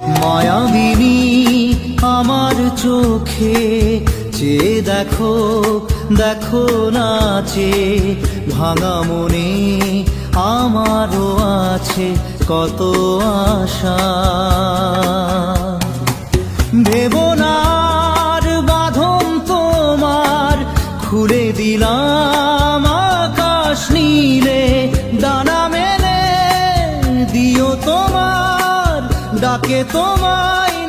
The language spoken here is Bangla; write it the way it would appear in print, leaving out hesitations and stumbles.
মায়াবিনী আমার চোখে চেয়ে দেখো, দেখো নাচে ভাঙা মনে আমারও আছে কত আশা। ভেবনার বাঁধন তোমার খুলে দিলাম আকাশ নীলে, ডানা মেলে দিও তোমার ডাকে তোমায়